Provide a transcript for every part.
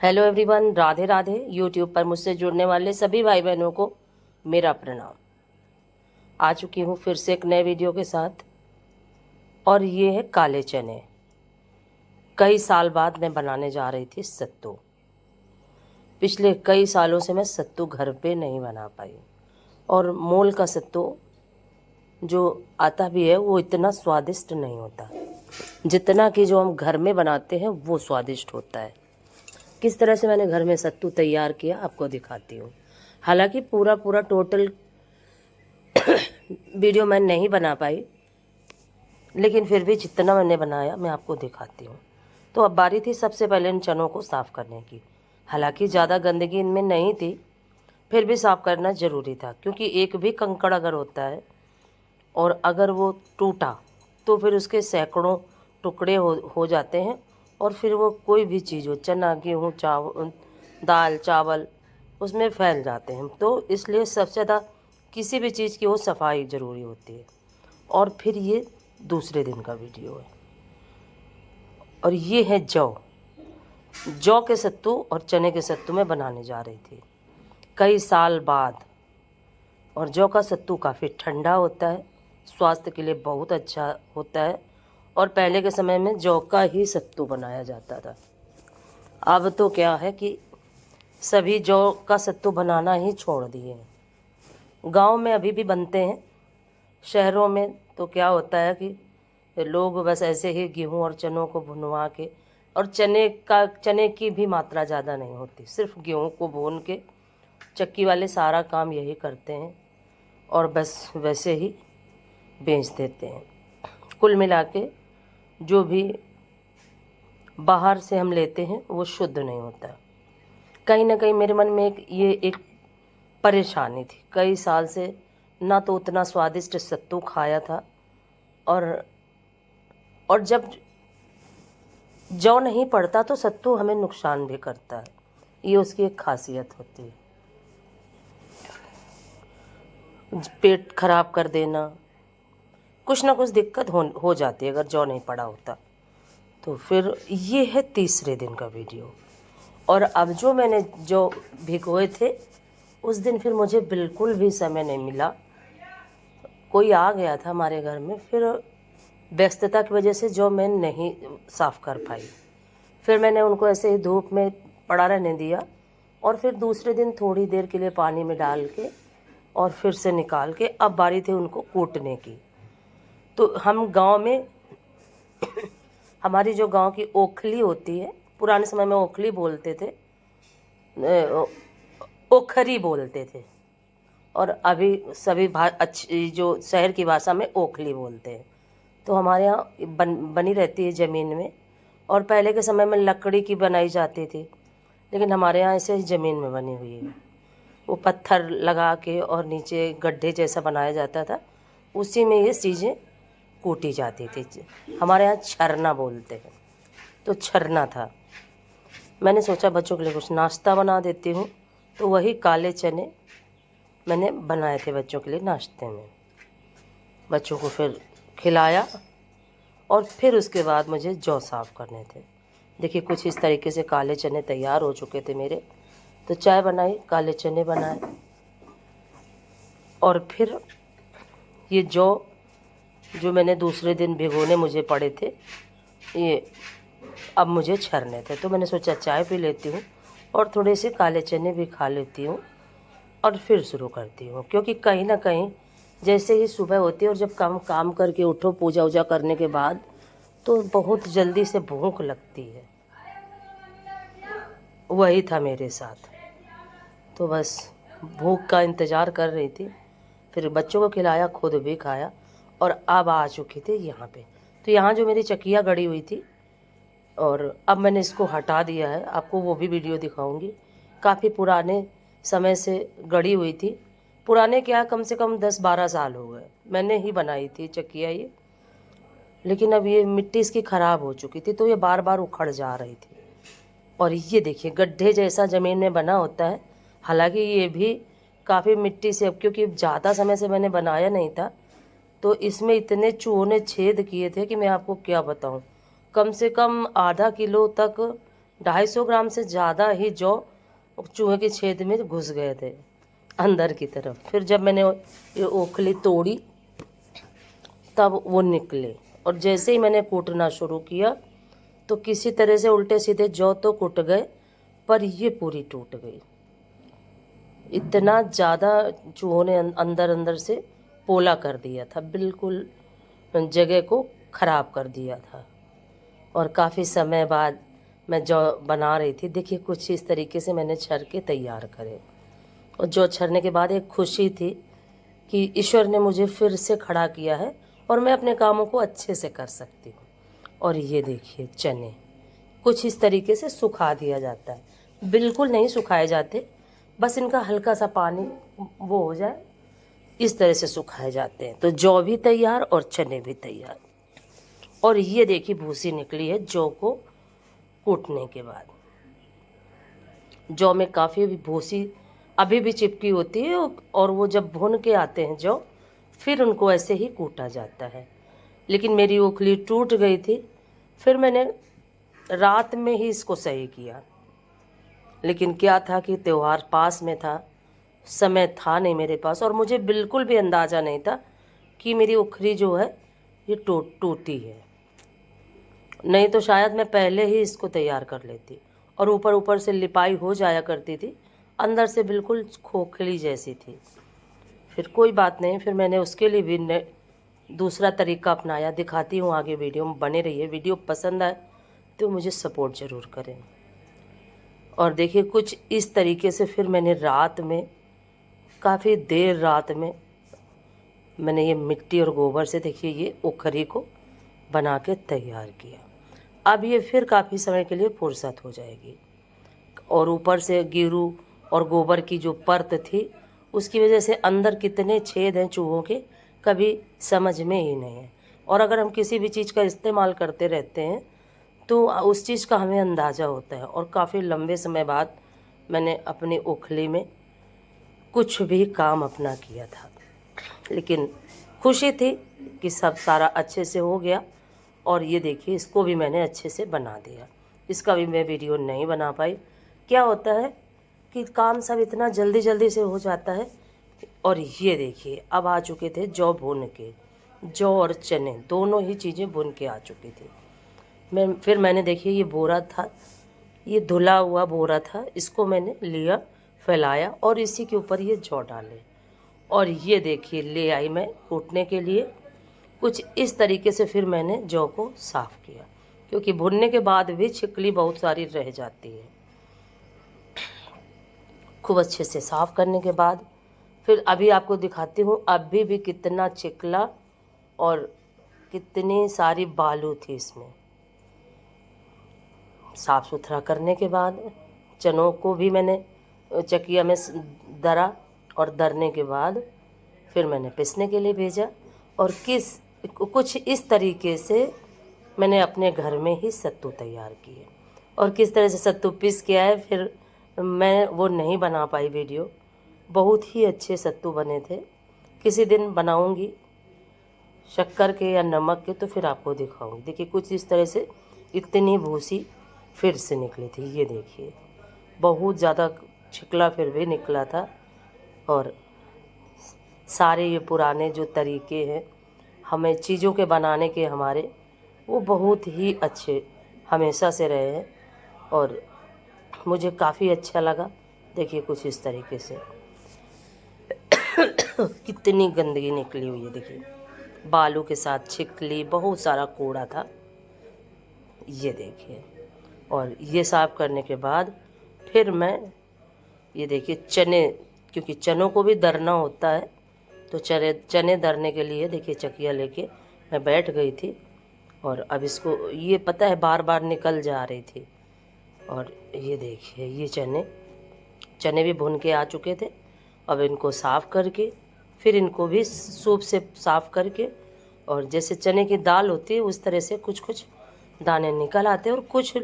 Hello everyone, Radhe Radhe. YouTube पर मुझसे जुड़ने वाले सभी भाई बहनों को मेरा प्रणाम। आ चुकी हूँ फिर से एक नए वीडियो के साथ, और ये है काले चने। कई साल बाद मैं बनाने जा रही थी सत्तू। पिछले कई सालों से मैं सत्तू घर पे नहीं बना पाई, और मोल का सत्तू जो आता भी है वो इतना स्वादिष्ट नहीं होता जितना कि जो हम घर में बनाते हैं वो स्वादिष्ट होता है। किस तरह से मैंने घर में सत्तू तैयार किया आपको दिखाती हूँ। हालांकि पूरा पूरा टोटल वीडियो मैं नहीं बना पाई, लेकिन फिर भी जितना मैंने बनाया मैं आपको दिखाती हूँ। तो अब बारी थी सबसे पहले इन चनों को साफ़ करने की। हालांकि ज़्यादा गंदगी इनमें नहीं थी, फिर भी साफ़ करना ज़रूरी था, क्योंकि एक भी कंकड़ अगर होता है और अगर वो टूटा तो फिर उसके सैकड़ों टुकड़े हो जाते हैं, और फिर वो कोई भी चीज़ हो, चना गेहूँ चावल दाल चावल, उसमें फैल जाते हैं। तो इसलिए सबसे ज़्यादा किसी भी चीज़ की वो सफाई ज़रूरी होती है। और फिर ये दूसरे दिन का वीडियो है, और ये है जौ के सत्तू और चने के सत्तू में बनाने जा रही थी कई साल बाद। और जौ का सत्तू काफ़ी ठंडा होता है, स्वास्थ्य के लिए बहुत अच्छा होता है, और पहले के समय में जौ का ही सत्तू बनाया जाता था। अब तो क्या है कि सभी जौ का सत्तू बनाना ही छोड़ दिए हैं। गांव में अभी भी बनते हैं, शहरों में तो क्या होता है कि लोग बस ऐसे ही गेहूं और चनों को भुनवा के, और चने की भी मात्रा ज़्यादा नहीं होती, सिर्फ गेहूं को भून के चक्की वाले सारा काम यही करते हैं, और बस वैसे ही बेच देते हैं। कुल मिला के जो भी बाहर से हम लेते हैं वो शुद्ध नहीं होता। कहीं ना कहीं मेरे मन में एक परेशानी थी कई साल से, ना तो उतना स्वादिष्ट सत्तू खाया था, और जब जौ नहीं पड़ता तो सत्तू हमें नुकसान भी करता है। ये उसकी एक खासियत होती है, पेट खराब कर देना, कुछ ना कुछ दिक्कत हो जाती है अगर जौ नहीं पड़ा होता। तो फिर ये है तीसरे दिन का वीडियो। और अब जो मैंने जो भिगोए थे उस दिन फिर मुझे बिल्कुल भी समय नहीं मिला। कोई आ गया था हमारे घर में, फिर व्यस्तता की वजह से जो मैं नहीं साफ़ कर पाई। फिर मैंने उनको ऐसे ही धूप में पड़ा रहने दिया, और फिर दूसरे दिन थोड़ी देर के लिए पानी में डाल के और फिर से निकाल के अब बारी थी उनको कूटने की। तो हम गांव में हमारी जो गांव की ओखली होती है, पुराने समय में ओखली बोलते थे, ओखरी बोलते थे, और अभी सभी अच्छी जो शहर की भाषा में ओखली बोलते हैं। तो हमारे यहाँ बनी रहती है ज़मीन में, और पहले के समय में लकड़ी की बनाई जाती थी, लेकिन हमारे यहाँ ऐसे ज़मीन में बनी हुई है। वो पत्थर लगा के और नीचे गड्ढे जैसा बनाया जाता था, उसी में ये चीज़ें कूटी जाती थी। हमारे यहाँ छरना बोलते हैं, तो छरना था। मैंने सोचा बच्चों के लिए कुछ नाश्ता बना देती हूँ, तो वही काले चने मैंने बनाए थे बच्चों के लिए नाश्ते में। बच्चों को फिर खिलाया, और फिर उसके बाद मुझे जौ साफ़ करने थे। देखिए कुछ इस तरीके से काले चने तैयार हो चुके थे मेरे। तो चाय बनाई, काले चने बनाए, और फिर ये जो मैंने दूसरे दिन भिगोने मुझे पड़े थे, ये अब मुझे छरने थे। तो मैंने सोचा चाय पी लेती हूँ और थोड़े से काले चने भी खा लेती हूँ, और फिर शुरू करती हूँ। क्योंकि कहीं ना कहीं जैसे ही सुबह होती है और जब काम करके उठो पूजा वूजा करने के बाद, तो बहुत जल्दी से भूख लगती है। वही था मेरे साथ। तो बस भूख का इंतज़ार कर रही थी, फिर बच्चों को खिलाया, खुद भी खाया, और अब आ चुकी थी यहाँ पे। तो यहाँ जो मेरी चकिया गड़ी हुई थी, और अब मैंने इसको हटा दिया है, आपको वो भी वीडियो दिखाऊंगी। काफ़ी पुराने समय से गड़ी हुई थी। पुराने क्या, कम से कम 10-12 साल हो गए, मैंने ही बनाई थी चकिया ये। लेकिन अब ये मिट्टी इसकी ख़राब हो चुकी थी, तो ये बार बार उखड़ जा रही थी। और ये देखिए गड्ढे जैसा ज़मीन में बना होता है। हालांकि ये भी काफ़ी मिट्टी से, अब क्योंकि ज़्यादा समय से मैंने बनाया नहीं था, तो इसमें इतने चूहों ने छेद किए थे कि मैं आपको क्या बताऊं। कम से कम आधा किलो तक 250 ग्राम से ज़्यादा ही जौ चूहे के छेद में घुस गए थे अंदर की तरफ। फिर जब मैंने ये ओखली तोड़ी तब वो निकले, और जैसे ही मैंने कूटना शुरू किया तो किसी तरह से उल्टे सीधे जौ तो कूट गए, पर ये पूरी टूट गई। इतना ज़्यादा चूहों ने अंदर अंदर से पोला कर दिया था, बिल्कुल जगह को ख़राब कर दिया था। और काफ़ी समय बाद मैं जौ बना रही थी, देखिए कुछ इस तरीके से मैंने छर के तैयार करे। और जौ छरने के बाद एक खुशी थी कि ईश्वर ने मुझे फिर से खड़ा किया है और मैं अपने कामों को अच्छे से कर सकती हूँ। और ये देखिए चने कुछ इस तरीके से सुखा दिया जाता है, बिल्कुल नहीं सुखाए जाते, बस इनका हल्का सा पानी वो हो जाए, इस तरह से सुखाए जाते हैं। तो जौ भी तैयार और चने भी तैयार। और ये देखिए भूसी निकली है जौ को कूटने के बाद। जौ में काफ़ी भूसी अभी भी चिपकी होती है, और वो जब भुन के आते हैं जौ, फिर उनको ऐसे ही कूटा जाता है। लेकिन मेरी ओखली टूट गई थी, फिर मैंने रात में ही इसको सही किया। लेकिन क्या था कि त्यौहार पास में था, समय था नहीं मेरे पास, और मुझे बिल्कुल भी अंदाज़ा नहीं था कि मेरी ओखली जो है ये टूटी है। नहीं तो शायद मैं पहले ही इसको तैयार कर लेती, और ऊपर ऊपर से लिपाई हो जाया करती थी, अंदर से बिल्कुल खोखली जैसी थी। फिर कोई बात नहीं, फिर मैंने उसके लिए भी दूसरा तरीका अपनाया। दिखाती हूँ आगे, वीडियो में बने रहिए। वीडियो पसंद आए तो मुझे सपोर्ट ज़रूर करें। और देखिए कुछ इस तरीके से फिर मैंने रात में, काफ़ी देर रात में मैंने ये मिट्टी और गोबर से देखिए ये ओखरी को बना के तैयार किया। अब ये फिर काफ़ी समय के लिए फुर्सत हो जाएगी। और ऊपर से गिरू और गोबर की जो परत थी, उसकी वजह से अंदर कितने छेद हैं चूहों के, कभी समझ में ही नहीं है। और अगर हम किसी भी चीज़ का इस्तेमाल करते रहते हैं तो उस चीज़ का हमें अंदाज़ा होता है। और काफ़ी लंबे समय बाद मैंने अपनी ओखली में कुछ भी काम अपना किया था, लेकिन खुशी थी कि सब सारा अच्छे से हो गया। और ये देखिए इसको भी मैंने अच्छे से बना दिया। इसका भी मैं वीडियो नहीं बना पाई। क्या होता है कि काम सब इतना जल्दी जल्दी से हो जाता है। और ये देखिए अब आ चुके थे जौ भून के, जौ और चने दोनों ही चीज़ें भून के आ चुकी थी। फिर मैंने देखिए ये बोरा था, ये धुला हुआ बोरा था, इसको मैंने लिया, फैलाया और इसी के ऊपर ये जौ डाले। और ये देखिए ले आई मैं कूटने के लिए। कुछ इस तरीके से फिर मैंने जौ को साफ़ किया, क्योंकि भुनने के बाद भी छिकली बहुत सारी रह जाती है। खूब अच्छे से साफ़ करने के बाद फिर अभी आपको दिखाती हूँ, अभी भी कितना चिकला और कितनी सारी बालू थी इसमें। साफ़ सुथरा करने के बाद चनों को भी मैंने चकिया में दरा, और दरने के बाद फिर मैंने पिसने के लिए भेजा। और कुछ इस तरीके से मैंने अपने घर में ही सत्तू तैयार किए। और किस तरह से सत्तू पीस के आए फिर मैं वो नहीं बना पाई वीडियो। बहुत ही अच्छे सत्तू बने थे, किसी दिन बनाऊंगी शक्कर के या नमक के, तो फिर आपको दिखाऊंगी। देखिए कुछ इस तरह से इतनी भूसी फिर से निकली थी। ये देखिए बहुत ज़्यादा छिकला फिर भी निकला था। और सारे ये पुराने जो तरीके हैं हमें चीज़ों के बनाने के हमारे, वो बहुत ही अच्छे हमेशा से रहे हैं, और मुझे काफ़ी अच्छा लगा। देखिए कुछ इस तरीके से कितनी गंदगी निकली हुई है, देखिए बालू के साथ छिकली, बहुत सारा कूड़ा था। ये देखिए, और ये साफ़ करने के बाद फिर मैं ये देखिए चने, क्योंकि चनों को भी दरना होता है, तो चने दरने के लिए देखिए चकिया लेके मैं बैठ गई थी। और अब इसको ये पता है बार बार निकल जा रही थी। और ये देखिए ये चने भी भुन के आ चुके थे। अब इनको साफ़ करके फिर इनको भी सूप से साफ़ करके, और जैसे चने की दाल होती है उस तरह से कुछ कुछ दाने निकल आते हैं, और कुछ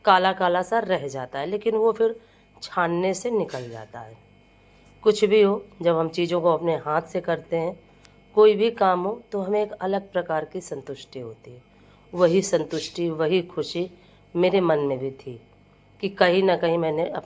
काला काला सा रह जाता है, लेकिन वो फिर छानने से निकल जाता है। कुछ भी हो, जब हम चीज़ों को अपने हाथ से करते हैं, कोई भी काम हो, तो हमें एक अलग प्रकार की संतुष्टि होती है। वही संतुष्टि, वही खुशी मेरे मन में भी थी कि कहीं ना कहीं मैंने अपने